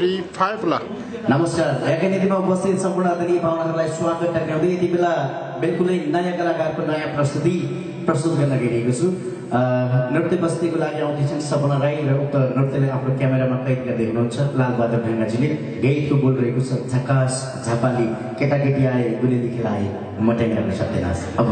3-5 ला नमस्कार यहाँका नीतिमा उपस्थित सम्पूर्ण आदरणीय पाहुनाहरूलाई स्वागत टक्राउँदै यति बेला बिल्कुलै नयाँ कलाकारको नयाँ प्रस्तुत गर्न गइरहेको छु नृत्य बस्तीको लागि आउँदैछन् सपना राई र उक्त नृत्यलाई आफ्नो क्यामेरामा कैद गर्दै हुनुहुन्छ लालबहादुर ढङ्गाजीले गीतको बोल रहेको छ झकास झापाली केटाकेटी आए गुलेली खेलाए मट्याङ गर्न सक्दैनस् अब